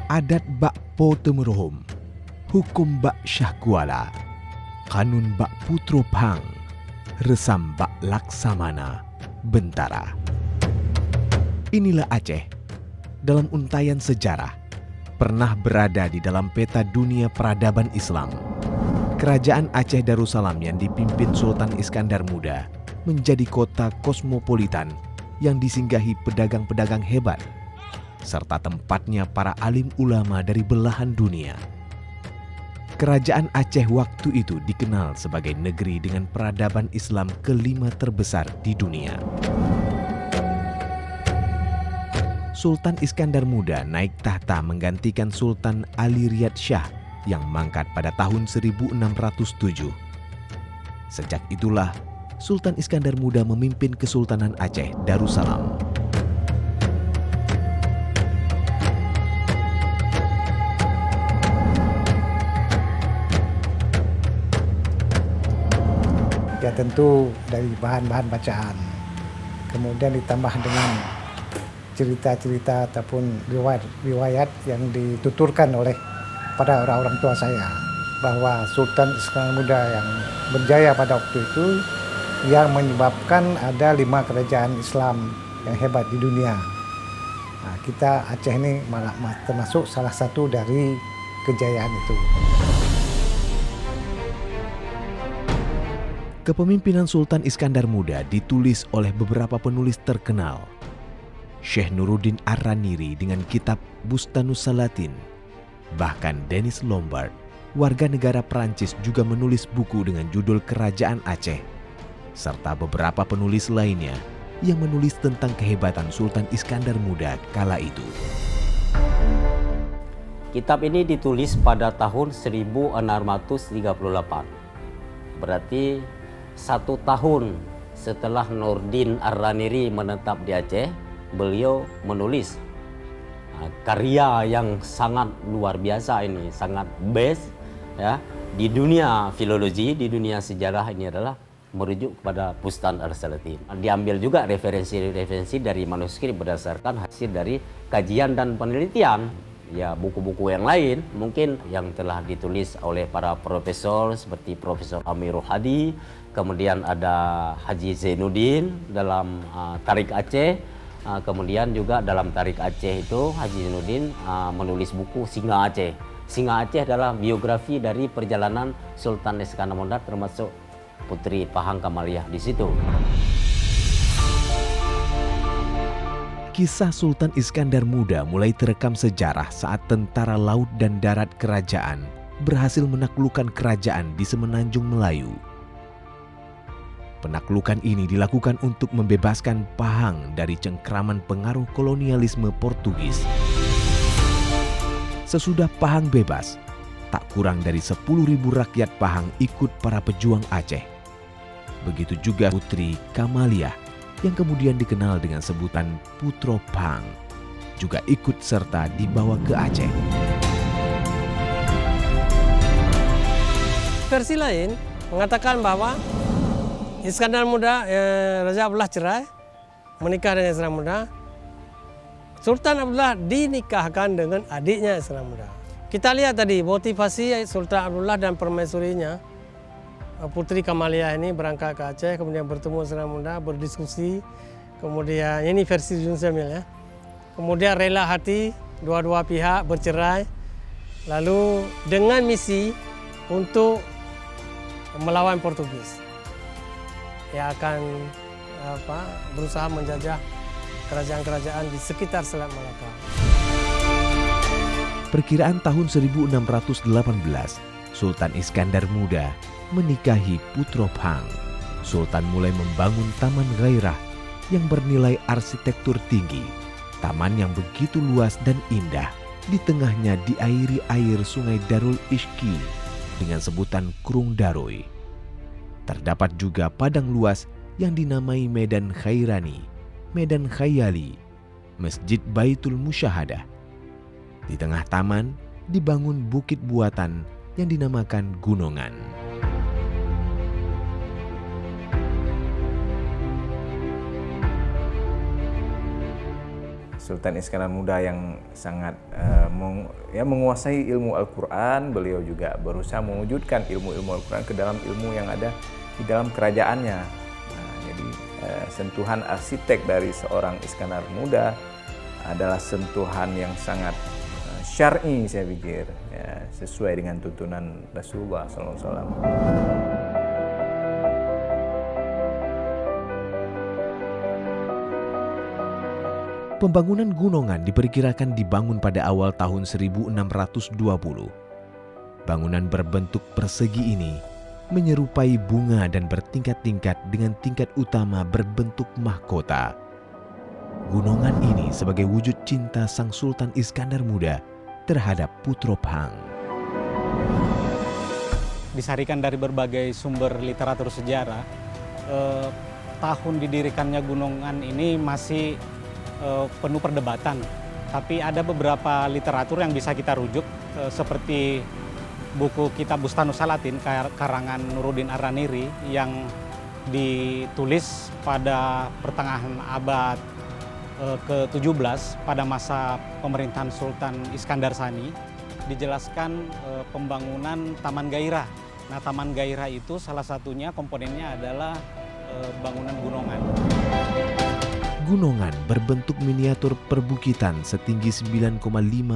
Adat bak po temerohom, hukum bak syahkuala, kanun bak putro phang, resam bak laksamana, bentara. Inilah Aceh, dalam untaian sejarah, pernah berada di dalam peta dunia peradaban Islam. Kerajaan Aceh Darussalam yang dipimpin Sultan Iskandar Muda menjadi kota kosmopolitan yang disinggahi pedagang-pedagang hebat, serta tempatnya para alim ulama dari belahan dunia. Kerajaan Aceh waktu itu dikenal sebagai negeri dengan peradaban Islam kelima terbesar di dunia. Sultan Iskandar Muda naik tahta menggantikan Sultan Ali Riyad Shah yang mangkat pada tahun 1607. Sejak itulah, Sultan Iskandar Muda memimpin Kesultanan Aceh Darussalam. Ya tentu dari bahan-bahan bacaan, kemudian ditambah dengan cerita-cerita ataupun riwayat yang dituturkan oleh pada orang-orang tua saya, bahwa Sultan Iskandar Muda yang berjaya pada waktu itu yang menyebabkan ada 5 kerajaan Islam yang hebat di dunia. Nah, kita Aceh ini malah termasuk salah satu dari kejayaan itu. Kepemimpinan Sultan Iskandar Muda ditulis oleh beberapa penulis terkenal. Syekh Nuruddin Ar-Raniri dengan kitab Bustanus Salatin. Bahkan Denis Lombard, warga negara Prancis, juga menulis buku dengan judul Kerajaan Aceh. Serta beberapa penulis lainnya yang menulis tentang kehebatan Sultan Iskandar Muda kala itu. Kitab ini ditulis pada tahun 1638. Berarti 1 tahun setelah Nuruddin Ar-Raniri menetap di Aceh, beliau menulis karya yang sangat luar biasa ini, sangat best ya di dunia filologi, di dunia sejarah. Ini adalah merujuk kepada Bustan Ar-Salatin. Diambil juga referensi-referensi dari manuskrip berdasarkan hasil dari kajian dan penelitian. Ya, buku-buku yang lain mungkin yang telah ditulis oleh para profesor seperti Profesor Amirul Hadi, kemudian ada Haji Zainuddin dalam Tarik Aceh, kemudian juga dalam Tarik Aceh itu Haji Zainuddin menulis buku Singa Aceh. Singa Aceh adalah biografi dari perjalanan Sultan Iskandar Muda, termasuk Putri Pahang Kamaliah di situ. Kisah Sultan Iskandar Muda mulai terekam sejarah saat tentara laut dan darat kerajaan berhasil menaklukkan kerajaan di Semenanjung Melayu. Penaklukan ini dilakukan untuk membebaskan Pahang dari cengkraman pengaruh kolonialisme Portugis. Sesudah Pahang bebas, tak kurang dari 10.000 rakyat Pahang ikut para pejuang Aceh. Begitu juga Putri Kamaliah yang kemudian dikenal dengan sebutan Putro Phang, juga ikut serta dibawa ke Aceh. Versi lain mengatakan bahwa Iskandar Muda, Raja Abdullah cerai, menikah dengan Iskandar Muda. Sultan Abdullah dinikahkan dengan adiknya Iskandar Muda. Kita lihat tadi motivasi Sultan Abdullah dan permaisurinya, Putri Kamaliah ini berangkat ke Aceh, kemudian bertemu Iskandar Muda, berdiskusi, kemudian ini versi Yun Syamil ya. Kemudian rela hati dua-dua pihak bercerai, lalu dengan misi untuk melawan Portugis yang akan berusaha menjajah kerajaan-kerajaan di sekitar Selat Malaka. Perkiraan tahun 1618, Sultan Iskandar Muda menikahi Putro Phang. Sultan mulai membangun Taman Gairah yang bernilai arsitektur tinggi. Taman yang begitu luas dan indah, di tengahnya diairi air Sungai Darul Ishki dengan sebutan Krung Daroy. Terdapat juga padang luas yang dinamai Medan Khairani, Medan Khayali, Masjid Baitul Musyahadah. Di tengah taman dibangun bukit buatan yang dinamakan Gunungan. Sultan Iskandar Muda yang sangat menguasai ilmu Al-Quran. Beliau juga berusaha mewujudkan ilmu-ilmu Al-Quran ke dalam ilmu yang ada di dalam kerajaannya. Nah, jadi sentuhan arsitek dari seorang Iskandar Muda adalah sentuhan yang sangat syar'i, saya pikir, ya, sesuai dengan tuntunan Rasulullah SAW. Pembangunan Gunungan diperkirakan dibangun pada awal tahun 1620. Bangunan berbentuk persegi ini menyerupai bunga dan bertingkat-tingkat dengan tingkat utama berbentuk mahkota. Gunungan ini sebagai wujud cinta Sang Sultan Iskandar Muda terhadap Putra Phang. Disarikan dari berbagai sumber literatur sejarah, tahun didirikannya Gunungan ini masih penuh perdebatan, tapi ada beberapa literatur yang bisa kita rujuk seperti buku Kitab Bustanus Salatin karangan Nuruddin Ar-Raniri yang ditulis pada pertengahan abad ke-17 pada masa pemerintahan Sultan Iskandar Sani. Dijelaskan pembangunan Taman Gairah. Nah, Taman Gairah itu salah satunya komponennya adalah bangunan Gunungan. Gunungan berbentuk miniatur perbukitan setinggi 9,5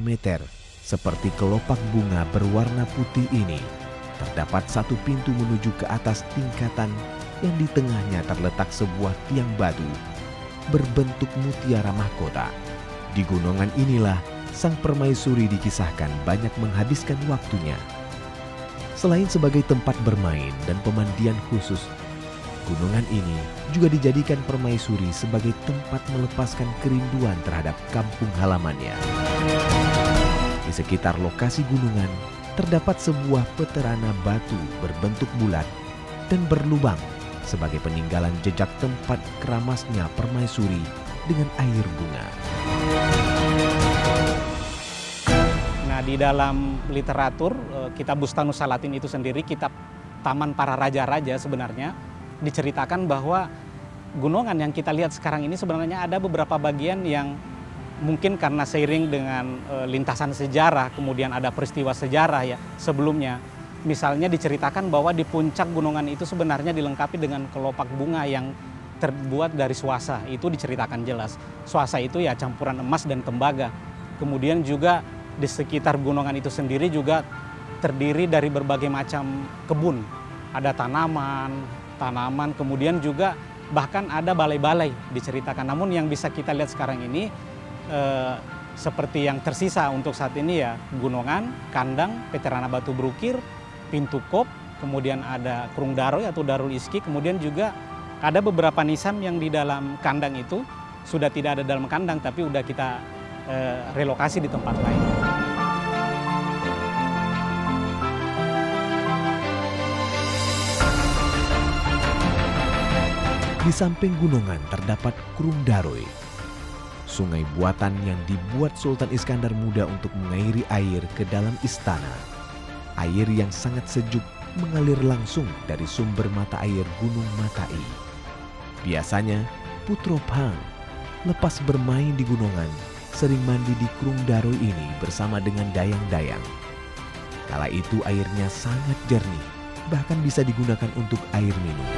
meter. Seperti kelopak bunga berwarna putih ini, terdapat satu pintu menuju ke atas tingkatan yang di tengahnya terletak sebuah tiang batu berbentuk mutiara mahkota. Di Gunungan inilah sang permaisuri dikisahkan banyak menghabiskan waktunya. Selain sebagai tempat bermain dan pemandian khusus, Gunungan ini juga dijadikan permaisuri sebagai tempat melepaskan kerinduan terhadap kampung halamannya. Di sekitar lokasi Gunungan terdapat sebuah peterana batu berbentuk bulat dan berlubang sebagai peninggalan jejak tempat keramasnya permaisuri dengan air bunga. Nah, di dalam literatur Kitab Bustanus Salatin itu sendiri, kitab Taman Para Raja-Raja, sebenarnya diceritakan bahwa Gunungan yang kita lihat sekarang ini sebenarnya ada beberapa bagian yang mungkin karena seiring dengan lintasan sejarah, kemudian ada peristiwa sejarah ya sebelumnya. Misalnya diceritakan bahwa di puncak Gunungan itu sebenarnya dilengkapi dengan kelopak bunga yang terbuat dari swasa. Itu diceritakan jelas. Swasa itu ya campuran emas dan tembaga. Kemudian juga di sekitar Gunungan itu sendiri juga terdiri dari berbagai macam kebun. Ada tanaman, kemudian juga bahkan ada balai-balai diceritakan. Namun yang bisa kita lihat sekarang ini seperti yang tersisa untuk saat ini ya Gunungan, kandang, peterana batu berukir, pintu kop, kemudian ada Krung Daroy atau Darul Iski, kemudian juga ada beberapa nisan yang di dalam kandang itu sudah tidak ada dalam kandang tapi udah kita relokasi di tempat lain. Di samping Gunungan terdapat Krung Daroy, sungai buatan yang dibuat Sultan Iskandar Muda untuk mengairi air ke dalam istana. Air yang sangat sejuk mengalir langsung dari sumber mata air Gunung Matai. Biasanya, Putra Phang lepas bermain di Gunungan sering mandi di Krung Daroy ini bersama dengan dayang-dayang. Kala itu airnya sangat jernih, bahkan bisa digunakan untuk air minum.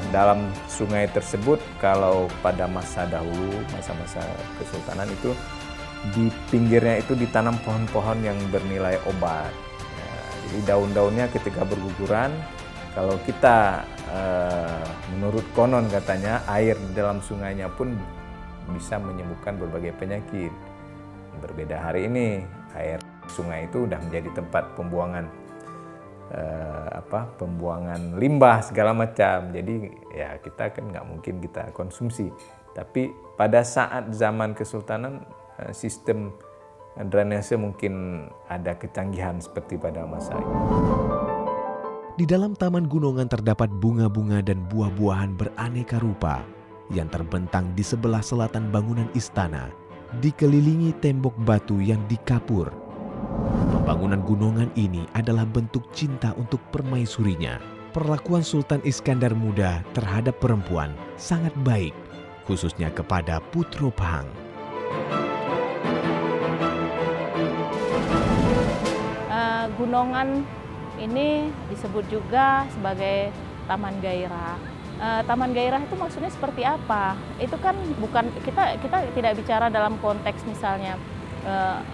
Dalam sungai tersebut, kalau pada masa dahulu, masa-masa kesultanan itu, di pinggirnya itu ditanam pohon-pohon yang bernilai obat. Ya, jadi daun-daunnya ketika berguguran, kalau kita menurut konon katanya air di dalam sungainya pun bisa menyembuhkan berbagai penyakit. Berbeda hari ini, air sungai itu sudah menjadi tempat pembuangan pembuangan limbah segala macam. Jadi ya kita kan nggak mungkin kita konsumsi. Tapi pada saat zaman kesultanan sistem drainase mungkin ada kecanggihan seperti pada masa itu. Di dalam Taman Gunungan terdapat bunga-bunga dan buah-buahan beraneka rupa yang terbentang di sebelah selatan bangunan istana, dikelilingi tembok batu yang dikapur. Pembangunan Gunungan ini adalah bentuk cinta untuk permaisurinya. Perlakuan Sultan Iskandar Muda terhadap perempuan sangat baik, khususnya kepada Putra Pahang. Gunongan ini disebut juga sebagai Taman Gairah. Taman Gairah itu maksudnya seperti apa? Itu kan bukan kita tidak bicara dalam konteks misalnya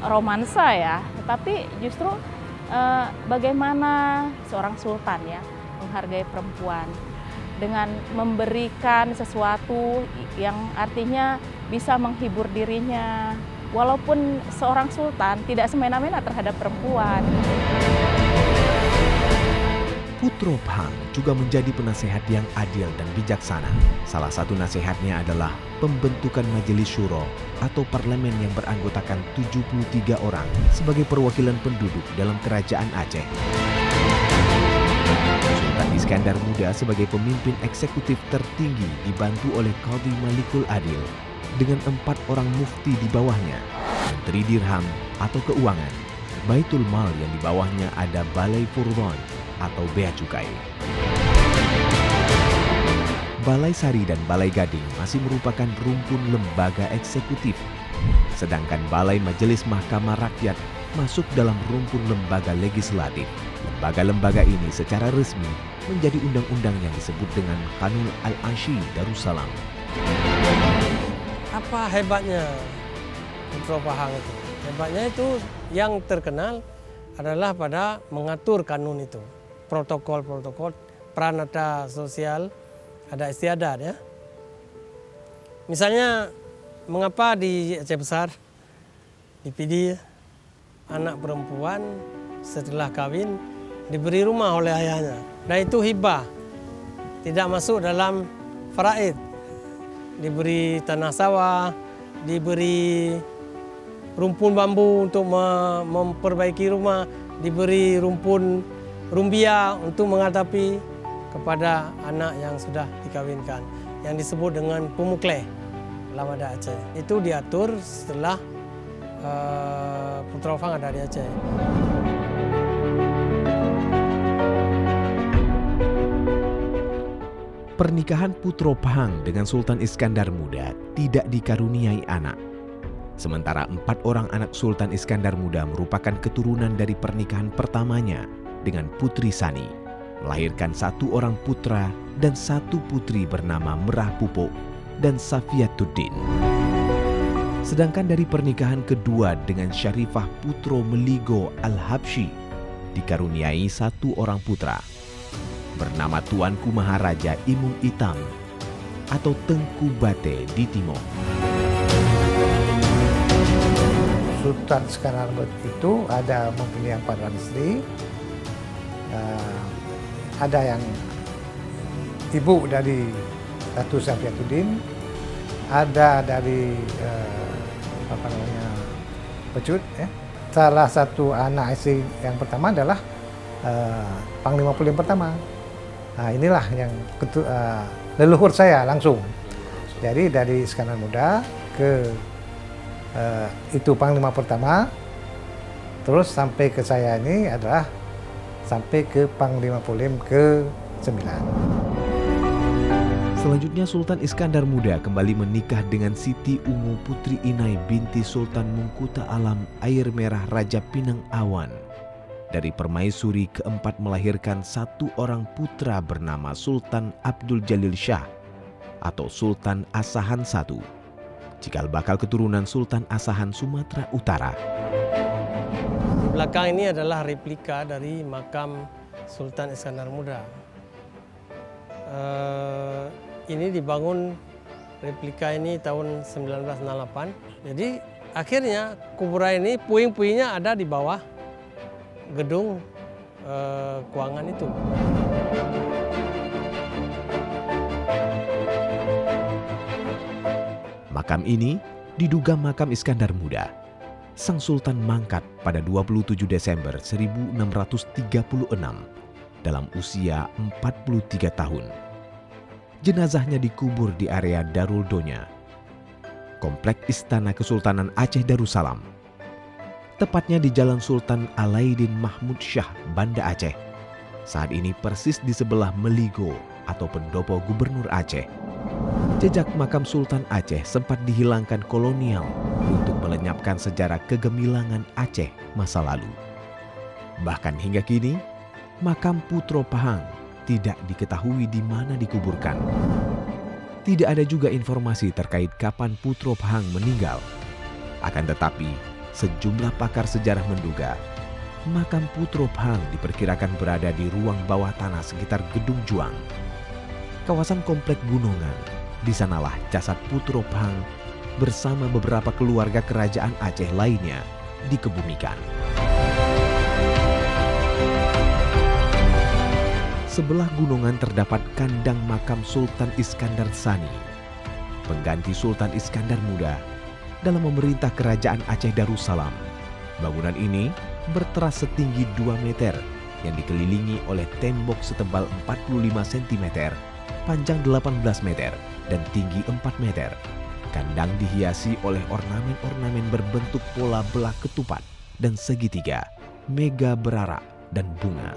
romansa ya, tetapi justru bagaimana seorang sultan ya menghargai perempuan dengan memberikan sesuatu yang artinya bisa menghibur dirinya. Walaupun seorang sultan tidak semena-mena terhadap perempuan. Putra Pahang juga menjadi penasehat yang adil dan bijaksana. Salah satu nasihatnya adalah pembentukan Majelis Syuro atau parlemen yang beranggotakan 73 orang sebagai perwakilan penduduk dalam kerajaan Aceh. Sultan Iskandar Muda sebagai pemimpin eksekutif tertinggi dibantu oleh Qadhi Malikul Adil dengan 4 orang mufti di bawahnya, Menteri Dirham atau Keuangan, Baitul Mal yang di bawahnya ada Balai Furdhon atau Bea Cukai. Balai Sari dan Balai Gading masih merupakan rumpun lembaga eksekutif, sedangkan Balai Majelis Mahkamah Rakyat masuk dalam rumpun lembaga legislatif. Lembaga-lembaga ini secara resmi menjadi undang-undang yang disebut dengan Qanun Al-Asyi Darussalam. Apa hebatnya Putra Pahang itu? Hebatnya itu yang terkenal adalah pada mengatur kanun itu. Protokol-protokol, pranata sosial, ada istiadat ya. Misalnya, mengapa di Aceh Besar, di Pidi, anak perempuan setelah kawin diberi rumah oleh ayahnya. Dan itu hibah, tidak masuk dalam faraid. Diberi tanah sawah, diberi rumpun bambu untuk memperbaiki rumah, diberi rumpun rumbia untuk menghadapi kepada anak yang sudah dikawinkan, yang disebut dengan pemukleh dalam adat Aceh. Itu diatur setelah Putra Pahang ada di Aceh. Pernikahan Putra Pahang dengan Sultan Iskandar Muda tidak dikaruniai anak. Sementara 4 orang anak Sultan Iskandar Muda merupakan keturunan dari pernikahan pertamanya dengan Putri Sani, melahirkan 1 orang putra dan 1 putri bernama Merah Pupuk dan Safiatuddin. Sedangkan dari pernikahan kedua dengan Syarifah Putro Meligo Al-Habsyi dikaruniai 1 orang putra bernama Tuanku Maharaja Imung Itam atau Tengku Bate di Timor. Sultan Iskandar Muda itu ada mempunyai 4 orang istri, ada yang ibu dari Ratu Safiatuddin, ada dari Pecut. Ya. Salah satu anak istri yang pertama adalah Panglima Polim pertama. Nah, inilah yang leluhur saya langsung. Jadi dari Iskandar Muda ke itu Panglima pertama, terus sampai ke saya ini adalah sampai ke Panglima Polim ke-9. Selanjutnya Sultan Iskandar Muda kembali menikah dengan Siti Ungu Putri Inai binti Sultan Mungkuta Alam Air Merah Raja Pinang Awan. Dari permaisuri keempat melahirkan 1 orang putra bernama Sultan Abdul Jalil Shah atau Sultan Asahan I, cikal bakal keturunan Sultan Asahan Sumatera Utara. Di belakang ini adalah replika dari makam Sultan Iskandar Muda. Ini dibangun replika ini tahun 1968. Jadi akhirnya kuburan ini puing-puingnya ada di bawah gedung keuangan itu. Makam ini diduga makam Iskandar Muda. Sang Sultan mangkat pada 27 Desember 1636 dalam usia 43 tahun. Jenazahnya dikubur di area Darul Donya, komplek Istana Kesultanan Aceh Darussalam, tepatnya di Jalan Sultan Alaidin Mahmud Shah, Banda Aceh. Saat ini persis di sebelah Meligo atau pendopo Gubernur Aceh. Jejak makam Sultan Aceh sempat dihilangkan kolonial untuk melenyapkan sejarah kegemilangan Aceh masa lalu. Bahkan hingga kini, makam Putro Pahang tidak diketahui di mana dikuburkan. Tidak ada juga informasi terkait kapan Putro Pahang meninggal. Akan tetapi, sejumlah pakar sejarah menduga makam Putro Pahang diperkirakan berada di ruang bawah tanah sekitar Gedung Juang, kawasan komplek Gunungan. Di sanalah jasad Putro Pahang bersama beberapa keluarga kerajaan Aceh lainnya dikebumikan. Sebelah Gunungan terdapat kandang makam Sultan Iskandar Tsani, pengganti Sultan Iskandar Muda dalam memerintah kerajaan Aceh Darussalam. Bangunan ini berteras setinggi 2 meter yang dikelilingi oleh tembok setebal 45 cm, panjang 18 meter, dan tinggi 4 meter. Kandang dihiasi oleh ornamen-ornamen berbentuk pola belah ketupat dan segitiga, mega berarak, dan bunga.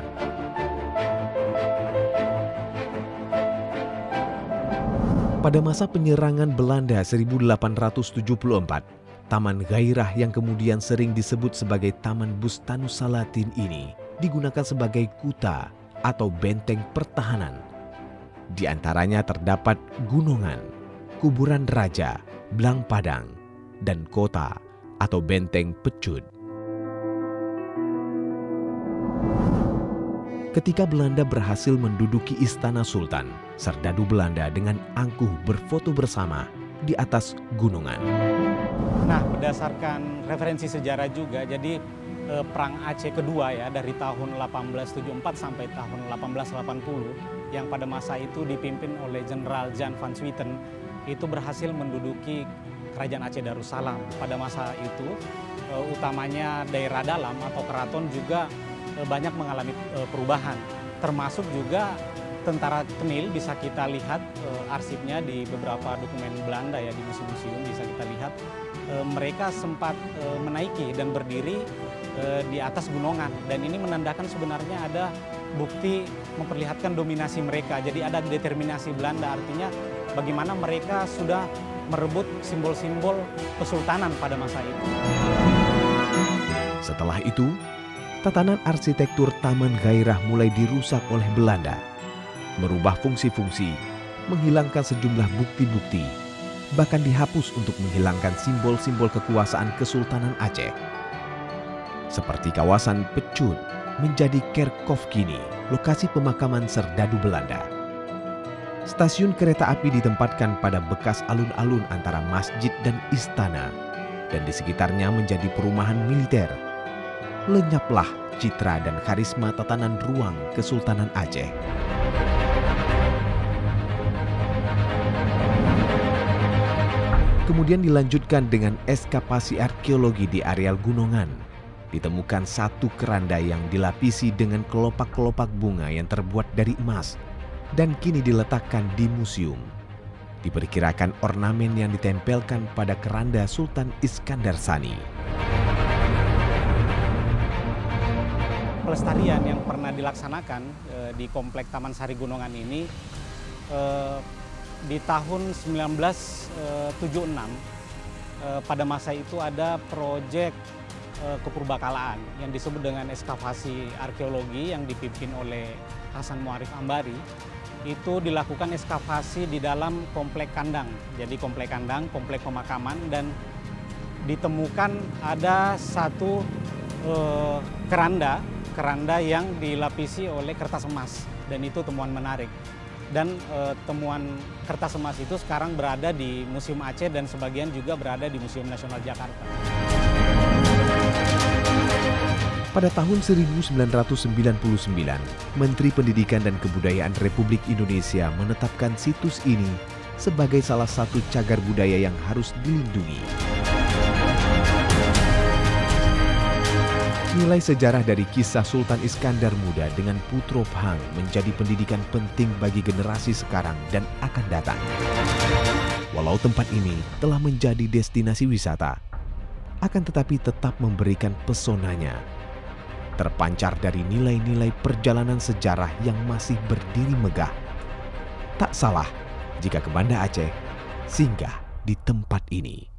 Pada masa penyerangan Belanda 1874, Taman Gairah yang kemudian sering disebut sebagai Taman Bustanus Salatin ini digunakan sebagai kuta atau benteng pertahanan. Di antaranya terdapat gunungan, kuburan raja, belang padang, dan kota atau benteng pecut. Ketika Belanda berhasil menduduki Istana Sultan, serdadu Belanda dengan angkuh berfoto bersama di atas gunungan. Nah, berdasarkan referensi sejarah juga, jadi Perang Aceh kedua ya dari tahun 1874 sampai tahun 1880 yang pada masa itu dipimpin oleh Jenderal Jan van Swieten itu berhasil menduduki Kerajaan Aceh Darussalam. Pada masa itu utamanya daerah dalam atau keraton juga banyak mengalami perubahan, termasuk juga tentara Tenil. Bisa kita lihat arsipnya di beberapa dokumen Belanda ya, di museum-museum bisa kita lihat mereka sempat menaiki dan berdiri di atas gunungan, dan ini menandakan sebenarnya ada bukti memperlihatkan dominasi mereka. Jadi ada determinasi Belanda, artinya bagaimana mereka sudah merebut simbol-simbol kesultanan pada masa itu. Setelah itu, tatanan arsitektur Taman Gairah mulai dirusak oleh Belanda, merubah fungsi-fungsi, menghilangkan sejumlah bukti-bukti, bahkan dihapus untuk menghilangkan simbol-simbol kekuasaan Kesultanan Aceh. Seperti kawasan Pecut menjadi Kerkhof kini, lokasi pemakaman serdadu Belanda. Stasiun kereta api ditempatkan pada bekas alun-alun antara masjid dan istana, dan di sekitarnya menjadi perumahan militer. Lenyaplah citra dan karisma tatanan ruang Kesultanan Aceh. Kemudian dilanjutkan dengan eskapasi arkeologi di areal gunungan. Ditemukan satu keranda yang dilapisi dengan kelopak-kelopak bunga yang terbuat dari emas dan kini diletakkan di museum. Diperkirakan ornamen yang ditempelkan pada keranda Sultan Iskandar Tsani. Pelestarian yang pernah dilaksanakan di Komplek Taman Sari Gunungan ini di tahun 1976 pada masa itu ada proyek kepurbakalaan yang disebut dengan eskavasi arkeologi yang dipimpin oleh Hasan Muarif Ambari. Itu dilakukan eskavasi di dalam komplek kandang. Jadi komplek kandang, komplek pemakaman, dan ditemukan ada satu keranda yang dilapisi oleh kertas emas, dan itu temuan menarik. Dan temuan kertas emas itu sekarang berada di Museum Aceh dan sebagian juga berada di Museum Nasional Jakarta. Pada tahun 1999, Menteri Pendidikan dan Kebudayaan Republik Indonesia menetapkan situs ini sebagai salah satu cagar budaya yang harus dilindungi. Nilai sejarah dari kisah Sultan Iskandar Muda dengan Putro Pahang menjadi pendidikan penting bagi generasi sekarang dan akan datang. Walau tempat ini telah menjadi destinasi wisata, akan tetapi tetap memberikan pesonanya. Terpancar dari nilai-nilai perjalanan sejarah yang masih berdiri megah. Tak salah jika ke Banda Aceh singgah di tempat ini.